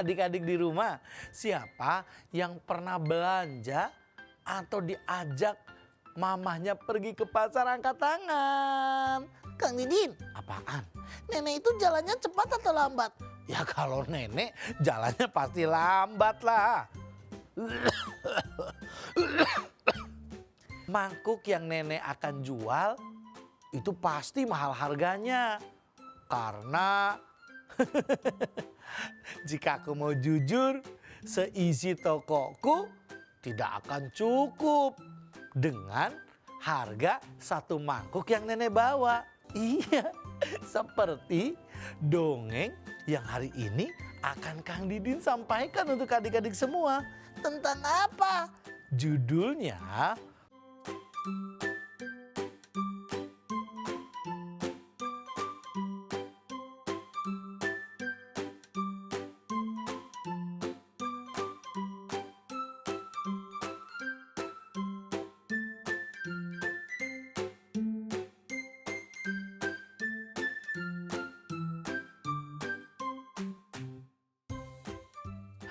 Adik-adik di rumah, siapa yang pernah belanja atau diajak mamahnya pergi ke pasar angkat tangan? Kang Didin, Apaan? nenek itu jalannya cepat atau lambat? Ya kalau nenek jalannya pasti lambat lah. Mangkuk yang nenek akan jual itu pasti mahal harganya. Karena jika aku mau jujur, seisi tokoku tidak akan cukup dengan harga satu mangkuk yang nenek bawa. Iya, seperti dongeng yang hari ini akan Kang Didin sampaikan untuk adik-adik semua. Tentang apa? Judulnya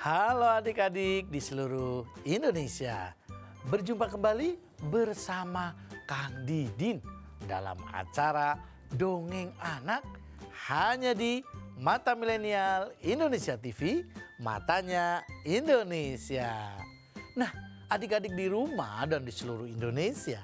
Halo adik-adik di seluruh Indonesia. Berjumpa kembali bersama Kang Didin dalam acara Dongeng Anak hanya di Mata Milenial Indonesia TV, Matanya Indonesia. Nah, adik-adik di rumah dan di seluruh Indonesia,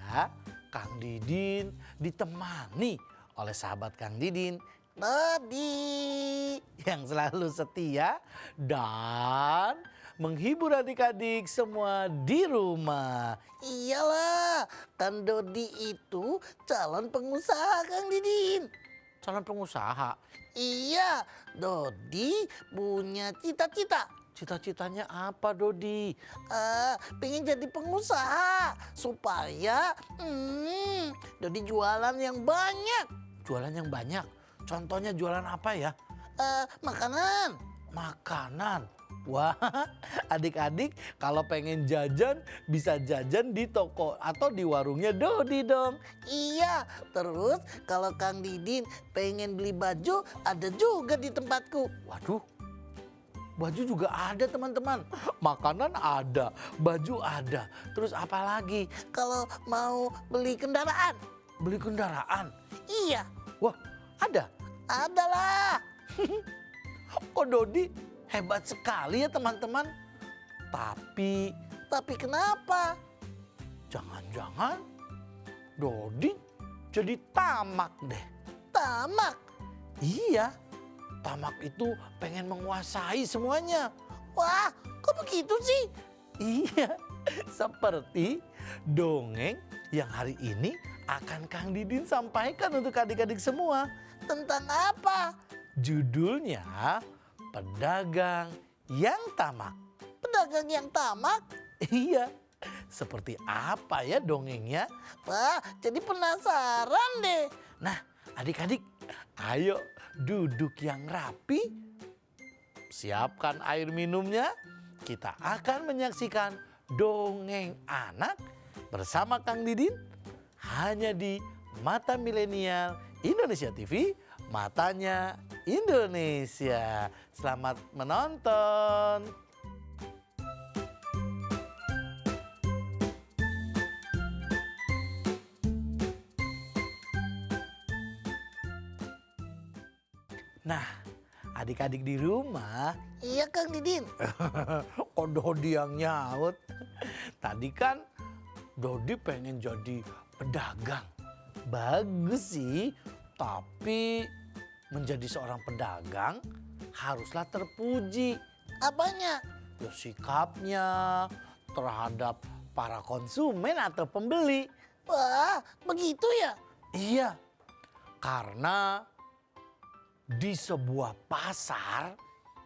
Kang Didin ditemani oleh sahabat Kang Didin Dodi. yang selalu setia dan menghibur adik-adik semua di rumah. Iyalah, kan Dodi itu calon pengusaha Kang Didin. Calon pengusaha, Iya, Dodi punya cita-cita. cita-citanya apa Dodi? Pengen jadi pengusaha supaya Dodi jualan yang banyak. Jualan yang banyak, contohnya jualan apa ya? Makanan. Makanan. Wah, adik-adik kalau pengen jajan bisa jajan di toko atau di warungnya Dodi dong. Iya, terus kalau Kang Didin pengen beli baju ada juga di tempatku. Waduh, baju juga ada teman-teman. Makanan ada, baju ada. Terus apa lagi? Kalau mau beli kendaraan, Beli kendaraan. iya, Wah, ada. adalah. Kok Dodi hebat sekali ya teman-teman. Tapi Tapi kenapa? jangan-jangan Dodi jadi tamak deh. Tamak. Iya, tamak itu pengen menguasai semuanya. Wah, kok begitu sih? Iya, seperti dongeng yang hari ini akan Kang Didin sampaikan untuk adik-adik semua. Tentang apa? Judulnya Pedagang yang Tamak. Pedagang yang tamak? Iya, seperti apa ya dongengnya? Wah, jadi penasaran deh. Nah, adik-adik, ayo duduk yang rapi. Siapkan air minumnya. Kita akan menyaksikan dongeng anak bersama Kang Didin hanya di Mata Milenial Indonesia TV, Matanya Indonesia. Selamat menonton. Nah, adik-adik di rumah, Iya Kang Didin. kok Dodi yang nyaut? Tadi kan Dodi pengen jadi pedagang. Bagus sih, tapi menjadi seorang pedagang haruslah terpuji. Apanya? Ya sikapnya terhadap para konsumen atau pembeli. Wah, begitu ya? Iya, karena di sebuah pasar,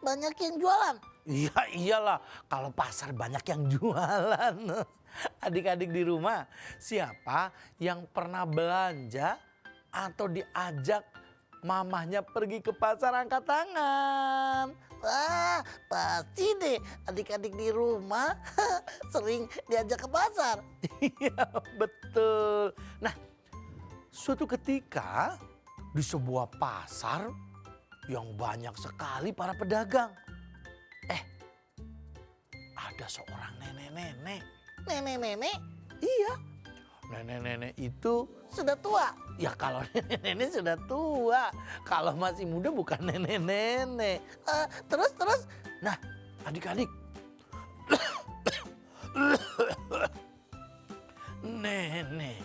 Banyak yang jualan. iya iyalah kalau pasar banyak yang jualan. Adik-adik di rumah, siapa yang pernah belanja atau diajak mamahnya pergi ke pasar angkat tangan? Wah, pasti deh adik-adik di rumah sering diajak ke pasar. Iya betul. Nah, suatu ketika di sebuah pasar yang banyak sekali para pedagang. Ada seorang nenek-nenek. Nenek-nenek Iya, nenek-nenek itu sudah tua. ya kalau nenek-nenek sudah tua. Kalau masih muda bukan nenek-nenek. Terus Nah, adik-adik. Nenek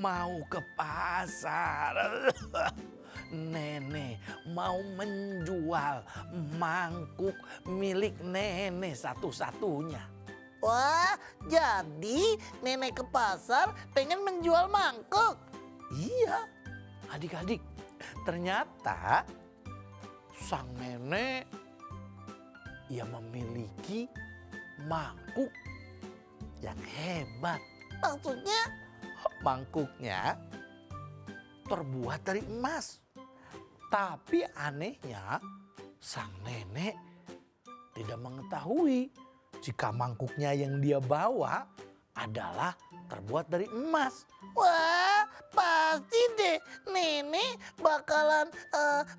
mau ke pasar. Nenek mau menjual mangkuk milik nenek satu-satunya. wah, jadi nenek ke pasar pengen menjual mangkuk. Iya, adik-adik. Ternyata sang nenek ia memiliki mangkuk yang hebat. Maksudnya Mangkuknya terbuat dari emas. Tapi anehnya sang nenek tidak mengetahui jika mangkuknya yang dia bawa adalah terbuat dari emas. wah, pasti deh nenek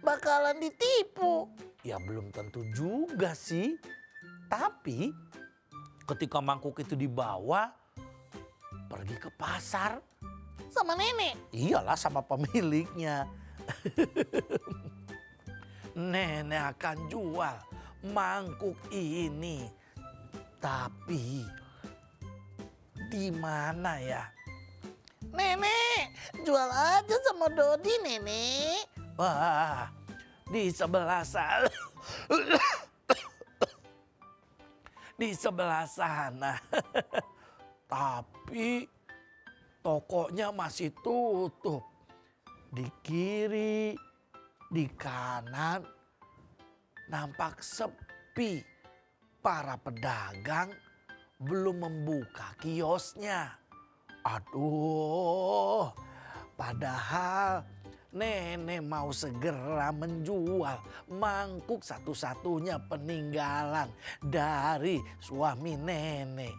bakalan ditipu. Ya belum tentu juga sih. Tapi ketika mangkuk itu dibawa pergi ke pasar, Sama nenek. iyalah sama pemiliknya. Nenek akan jual mangkuk ini. Tapi di mana ya? Nenek, jual aja sama Dodi, nenek. Wah, di sebelah sana. Di sebelah sana. Tapi tokonya masih tutup. Di kiri, di kanan nampak sepi. Para pedagang belum membuka kiosnya. Aduh, padahal nenek mau segera menjual mangkuk satu-satunya peninggalan dari suami nenek.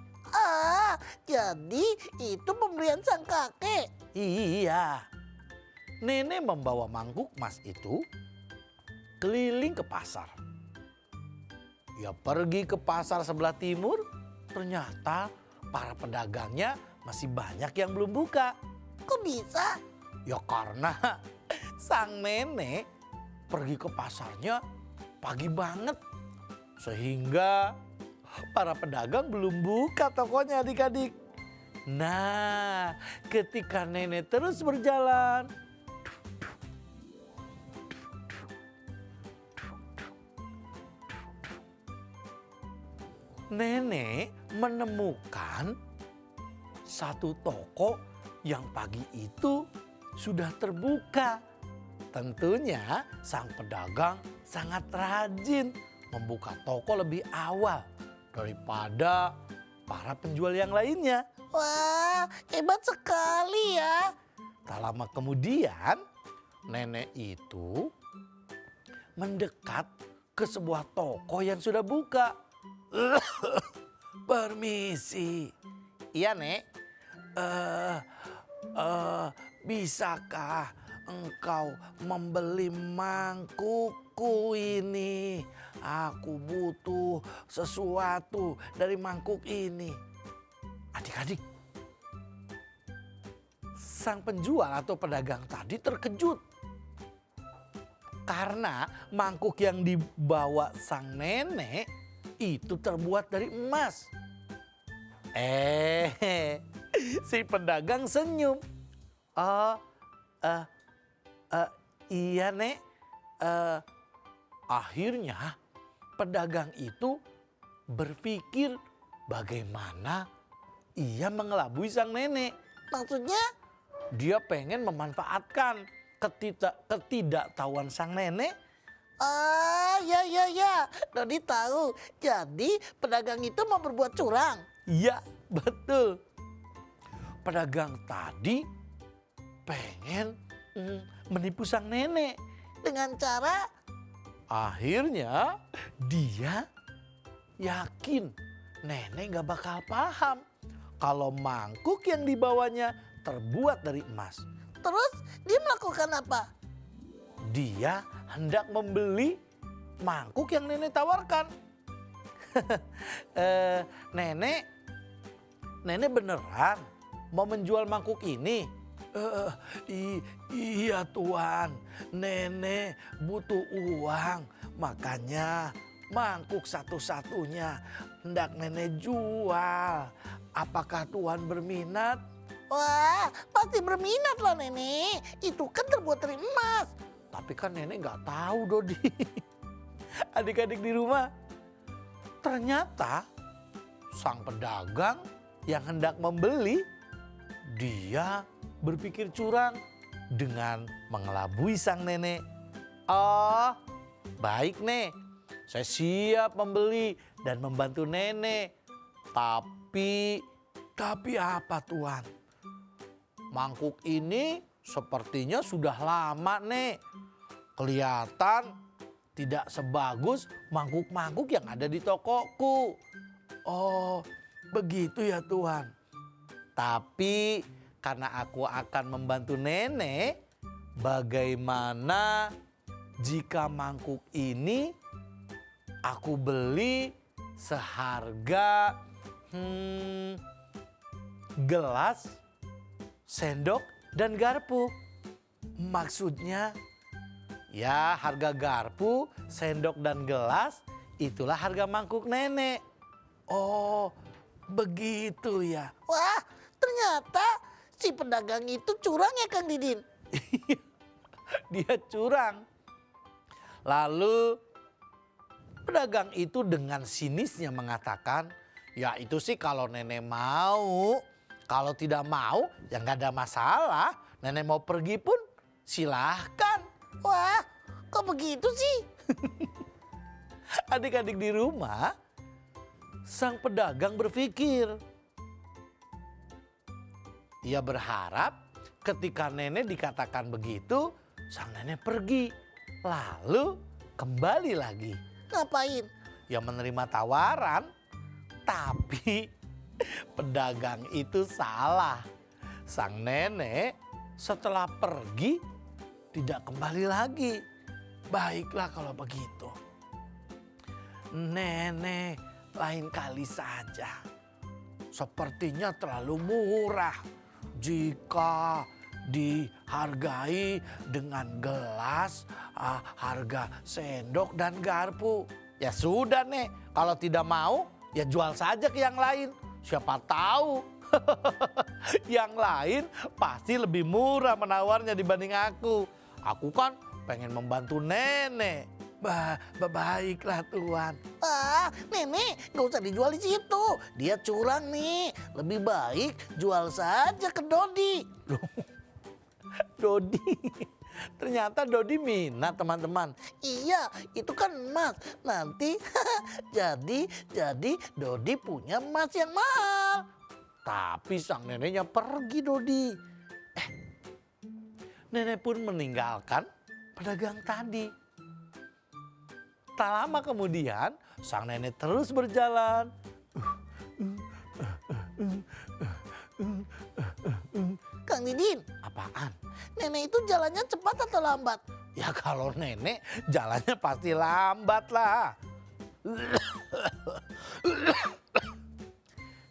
Jadi itu pemberian sang kakek. Iya, nenek membawa mangkuk emas itu keliling ke pasar. Ya pergi ke pasar sebelah timur, ternyata para pedagangnya masih banyak yang belum buka. Kok bisa? Ya karena sang nenek pergi ke pasarnya pagi banget. Sehingga para pedagang belum buka tokonya adik-adik. Nah, ketika nenek terus berjalan, nenek menemukan satu toko yang pagi itu sudah terbuka. Tentunya sang pedagang sangat rajin membuka toko lebih awal daripada para penjual yang lainnya. Wah, hebat sekali ya. Tak lama kemudian, nenek itu mendekat ke sebuah toko yang sudah buka. Permisi. Iya, Nek. Bisakah engkau membeli mangkukku ini? Aku butuh sesuatu dari mangkuk ini. Adik-adik, sang penjual atau pedagang tadi terkejut. Karena mangkuk yang dibawa sang nenek itu terbuat dari emas. Si pedagang senyum. Iya, Nek. Akhirnya pedagang itu berpikir bagaimana ia mengelabui sang nenek. Maksudnya? Dia pengen memanfaatkan ketidaktahuan sang nenek. Ya. Dodi tahu. Jadi pedagang itu mau berbuat curang. Iya, betul. Pedagang tadi pengen menipu sang nenek. Dengan cara Akhirnya dia yakin nenek gak bakal paham kalau mangkuk yang dibawanya terbuat dari emas. terus dia melakukan apa? Dia hendak membeli mangkuk yang nenek tawarkan. Nenek beneran mau menjual mangkuk ini? Iya Tuan, nenek butuh uang, makanya mangkuk satu-satunya hendak nenek jual. Apakah Tuan berminat? Wah, pasti berminat lah nenek. Itu kan terbuat dari emas. Tapi kan nenek nggak tahu Dodi. Adik-adik di rumah, ternyata sang pedagang yang hendak membeli, dia berpikir curang dengan mengelabui sang nenek. Oh, baik nek, saya siap membeli dan membantu nenek. Tapi apa Tuan? Mangkuk ini sepertinya sudah lama nek. Kelihatan tidak sebagus mangkuk-mangkuk yang ada di tokoku. Oh, begitu ya Tuan. Tapi karena aku akan membantu nenek, bagaimana jika mangkuk ini aku beli seharga gelas, sendok, dan garpu? Maksudnya ya harga garpu, sendok, dan gelas itulah harga mangkuk nenek. Oh, begitu ya. Wah, ternyata si pedagang itu curang ya Kang Didin. Dia curang. Lalu pedagang itu dengan sinisnya mengatakan, ya itu sih kalau nenek mau. Kalau tidak mau ya nggak ada masalah. Nenek mau pergi pun silahkan. Wah, kok begitu sih? Adik-adik di rumah, sang pedagang berpikir. Ia berharap ketika nenek dikatakan begitu, sang nenek pergi. Lalu kembali lagi. Ngapain? Ya menerima tawaran, tapi pedagang itu salah. Sang nenek setelah pergi tidak kembali lagi. Baiklah kalau begitu. Nenek lain kali saja. Sepertinya terlalu murah jika dihargai dengan gelas, harga sendok dan garpu. Ya sudah nek, kalau tidak mau ya jual saja ke yang lain. Siapa tahu yang lain pasti lebih murah menawarnya dibanding aku. Aku kan pengen membantu nenek. Baiklah Tuan. Ah, nenek gak usah dijual di situ. Dia curang nih. Lebih baik jual saja ke Dodi. Dodi, ternyata Dodi minat teman-teman. Iya, itu kan emas. Nanti jadi Dodi punya emas yang mahal. Tapi sang neneknya pergi Dodi. Nenek pun meninggalkan pedagang tadi. Tak lama kemudian sang nenek terus berjalan. Kang Didin, Apaan? nenek itu jalannya cepat atau lambat? Ya kalau nenek jalannya pasti lambat lah.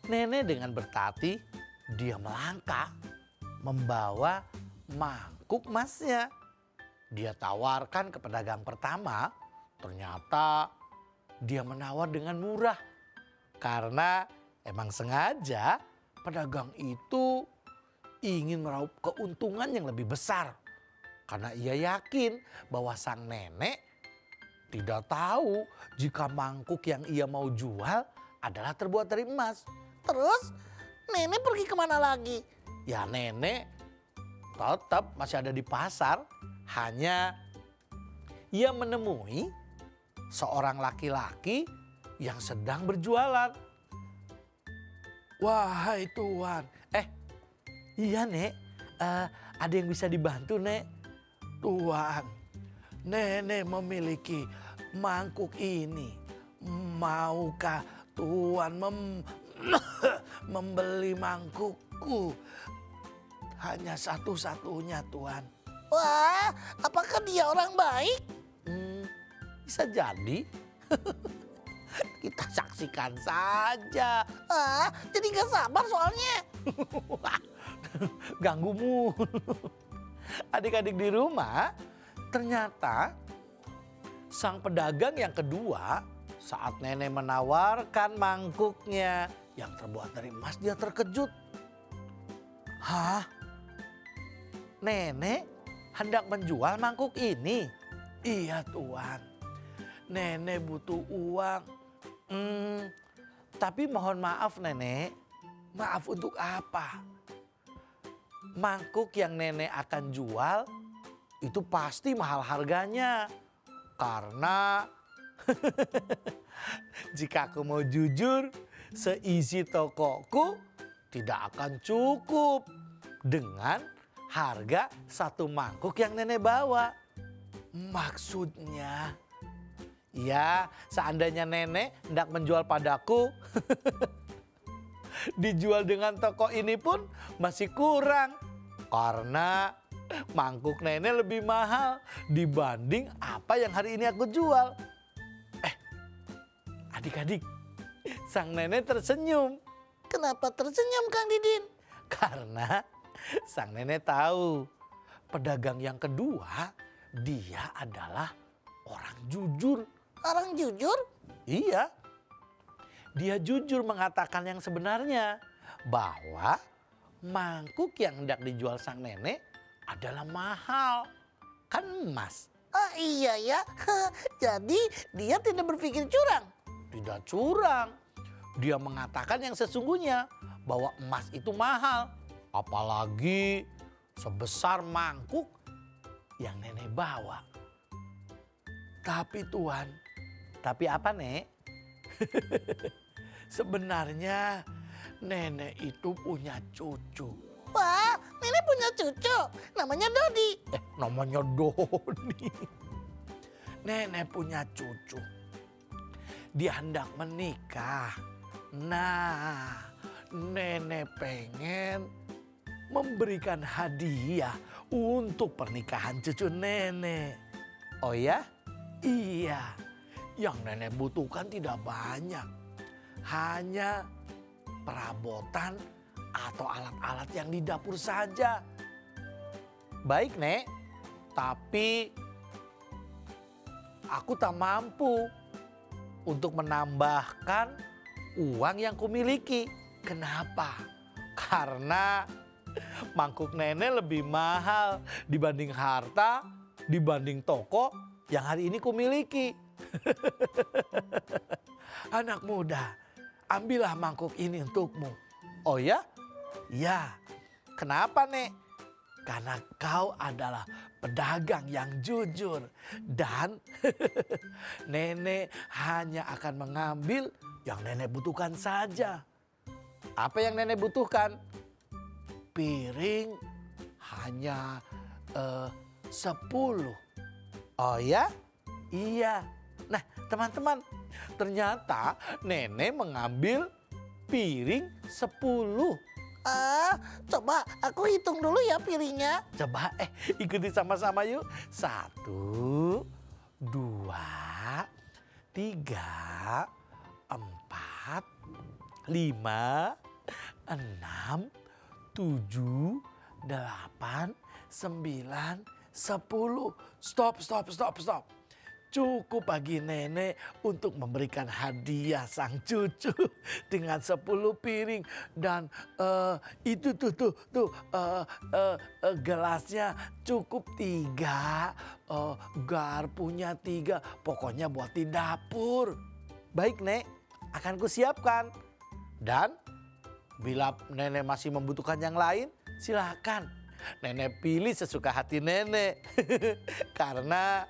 Nenek dengan bertati, dia melangkah membawa mangkuk emasnya. Dia tawarkan ke pedagang pertama, ternyata dia menawar dengan murah. Karena emang sengaja pedagang itu ingin meraup keuntungan yang lebih besar. Karena ia yakin bahwa sang nenek tidak tahu jika mangkuk yang ia mau jual adalah terbuat dari emas. Terus nenek pergi kemana lagi? Ya nenek tetap masih ada di pasar, hanya ia menemui seorang laki-laki yang sedang berjualan. Wahai Tuan, iya nek, ada yang bisa dibantu nek? Tuan, nenek memiliki mangkuk ini. Maukah Tuan membeli mangkukku? Hanya satu-satunya Tuan. Wah, apakah dia orang baik? Bisa jadi. Kita saksikan saja. Jadi gak sabar soalnya. Ganggu mulu. Adik-adik di rumah, ternyata sang pedagang yang kedua saat nenek menawarkan mangkuknya yang terbuat dari emas, dia terkejut. Hah? Nenek hendak menjual mangkuk ini? Iya tuan, nenek butuh uang. Tapi mohon maaf nenek, maaf untuk apa? Mangkuk yang nenek akan jual itu pasti mahal harganya. Karena jika aku mau jujur, seisi tokoku tidak akan cukup dengan harga satu mangkuk yang nenek bawa. Maksudnya, ya seandainya nenek hendak menjual padaku, dijual dengan toko ini pun masih kurang. Karena mangkuk nenek lebih mahal dibanding apa yang hari ini aku jual. Adik-adik, sang nenek tersenyum. Kenapa tersenyum Kang Didin? Karena sang nenek tahu pedagang yang kedua dia adalah orang jujur. Orang jujur? Iya, dia jujur mengatakan yang sebenarnya bahwa mangkuk yang hendak dijual sang nenek adalah mahal, kan emas. Iya ya, jadi dia tidak berpikir curang. Tidak curang, dia mengatakan yang sesungguhnya bahwa emas itu mahal. Apalagi sebesar mangkuk yang nenek bawa. Tapi tuan, tapi apa nek? Sebenarnya nenek itu punya cucu. Wah, nenek punya cucu, namanya Dodi. Namanya Dodi. Nenek punya cucu. Dia hendak menikah. Nah, nenek pengen memberikan hadiah untuk pernikahan cucu nenek. Oh ya? Iya. Yang nenek butuhkan tidak banyak. Hanya perabotan atau alat-alat yang di dapur saja. Baik, Nek. Tapi aku tak mampu untuk menambahkan uang yang kumiliki. Kenapa? Karena mangkuk nenek lebih mahal dibanding harta, dibanding toko yang hari ini kumiliki. Anak muda, ambillah mangkuk ini untukmu. Oh ya? Ya. Kenapa, Nek? Karena kau adalah pedagang yang jujur. Dan nenek hanya akan mengambil yang nenek butuhkan saja. Apa yang nenek butuhkan? Piring hanya 10. Oh ya? Iya. Nah teman-teman, ternyata nenek mengambil piring 10. Coba aku hitung dulu ya piringnya. Coba ikuti sama-sama yuk. 1, 2, 3, 4, 5, 6, 7, 8, 9, 10. Stop. Cukup bagi nenek untuk memberikan hadiah sang cucu dengan 10 piring. Dan itu gelasnya cukup 3, garpunya 3. Pokoknya buat di dapur. Baik, Nek, akan kusiapkan. Dan bila nenek masih membutuhkan yang lain, silakan. Nenek pilih sesuka hati nenek. Karena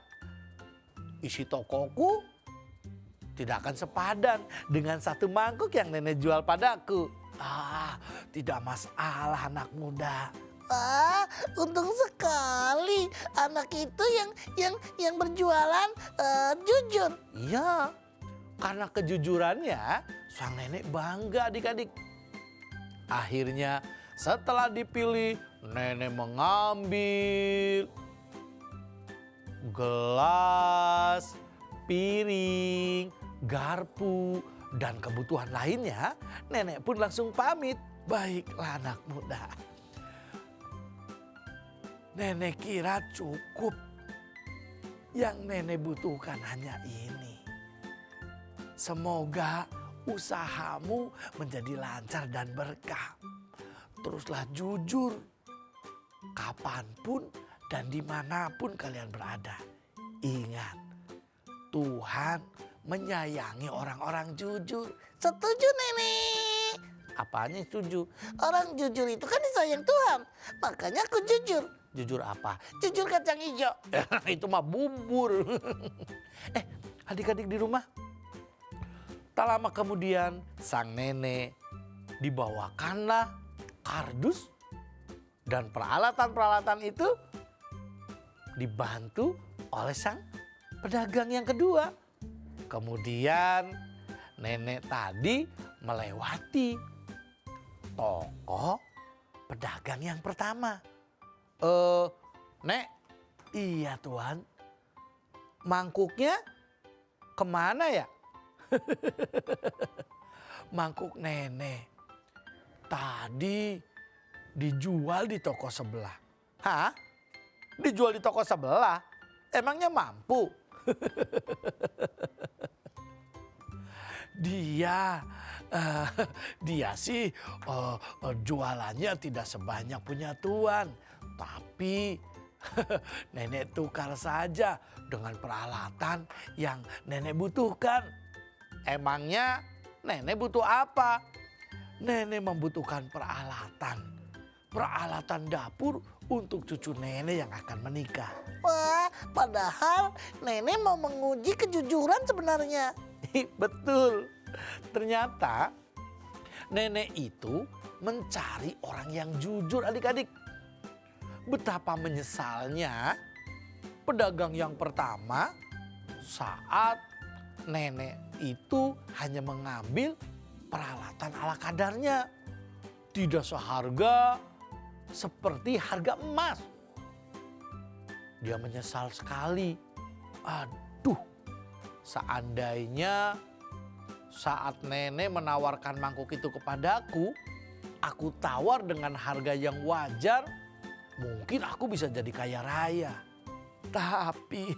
isi tokoku tidak akan sepadan dengan satu mangkuk yang nenek jual padaku. Tidak masalah anak muda. Untung sekali anak itu yang berjualan jujur. Iya, karena kejujurannya sang nenek bangga adik-adik. Akhirnya setelah dipilih, nenek mengambil gelas, piring, garpu, dan kebutuhan lainnya, nenek pun langsung pamit. Baiklah anak muda. Nenek kira cukup. Yang nenek butuhkan hanya ini. Semoga usahamu menjadi lancar dan berkah. Teruslah jujur. Kapanpun dan dimanapun kalian berada. Ingat, Tuhan menyayangi orang-orang jujur. Setuju nenek. Apanya setuju? Orang jujur itu kan disayang Tuhan. Makanya aku jujur. Jujur apa? Jujur kacang hijau. Itu mah bubur. Adik-adik di rumah. Tak lama kemudian sang nenek dibawakanlah kardus dan peralatan-peralatan itu dibantu oleh sang pedagang yang kedua. Kemudian nenek tadi melewati toko pedagang yang pertama. Nek, iya tuan, mangkuknya kemana ya? Mangkuk nenek tadi dijual di toko sebelah. Hah? Dijual di toko sebelah? Emangnya mampu? Dia sih jualannya tidak sebanyak punya tuan. Tapi nenek tukar saja dengan peralatan yang nenek butuhkan. Emangnya nenek butuh apa? Nenek membutuhkan peralatan. Peralatan dapur untuk cucu nenek yang akan menikah. Wah, padahal nenek mau menguji kejujuran sebenarnya. Betul. Ternyata nenek itu mencari orang yang jujur adik-adik. Betapa menyesalnya pedagang yang pertama saat nenek itu hanya mengambil peralatan ala kadarnya. Tidak seharga seperti harga emas. Dia menyesal sekali. Aduh, seandainya saat nenek menawarkan mangkuk itu kepadaku, aku tawar dengan harga yang wajar, mungkin aku bisa jadi kaya raya. Tapi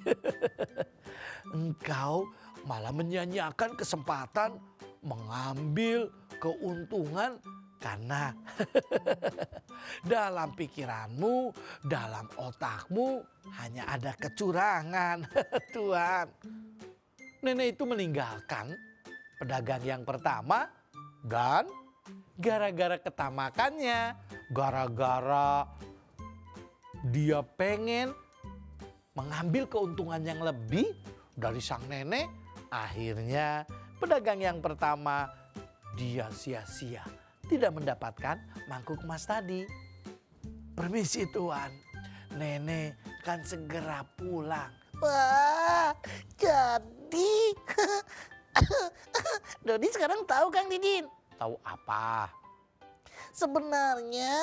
engkau malah menyanyiakan kesempatan mengambil keuntungan karena dalam pikiranmu, dalam otakmu hanya ada kecurangan. Tuhan, nenek itu meninggalkan pedagang yang pertama dan gara-gara ketamakannya, gara-gara dia pengen mengambil keuntungan yang lebih dari sang nenek, akhirnya pedagang yang pertama dia sia-sia tidak mendapatkan mangkuk emas tadi. Permisi tuan, nenek kan segera pulang. Wah, jadi Dodi sekarang tahu Kang Didin. Tahu apa? Sebenarnya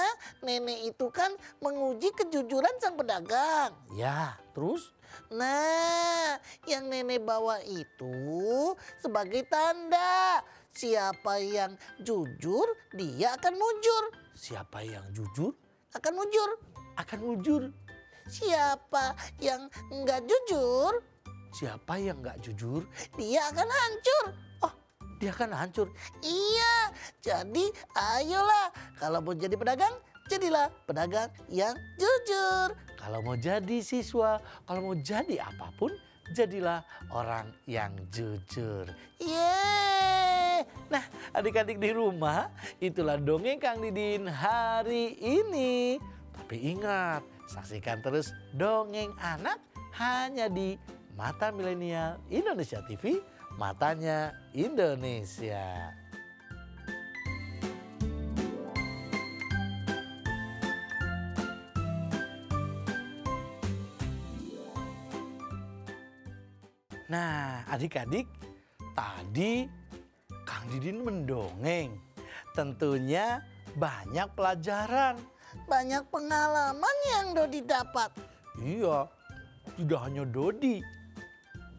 nenek itu kan menguji kejujuran sang pedagang. Ya, terus? Nah, yang nenek bawa itu sebagai tanda siapa yang jujur dia akan mujur. Siapa yang jujur Akan mujur. akan mujur. Siapa yang nggak jujur Siapa yang nggak jujur, dia akan hancur. dia akan hancur. Iya, jadi ayolah kalau mau jadi pedagang, jadilah pedagang yang jujur. Kalau mau jadi siswa, kalau mau jadi apapun, jadilah orang yang jujur. Yeay. Nah, adik-adik di rumah, itulah dongeng Kang Didin hari ini. Tapi ingat, saksikan terus dongeng anak hanya di Mata Milenial Indonesia TV, matanya Indonesia. Nah, adik-adik, tadi Kang Didin mendongeng. Tentunya banyak pelajaran. Banyak pengalaman yang Dodi dapat. Iya, tidak hanya Dodi.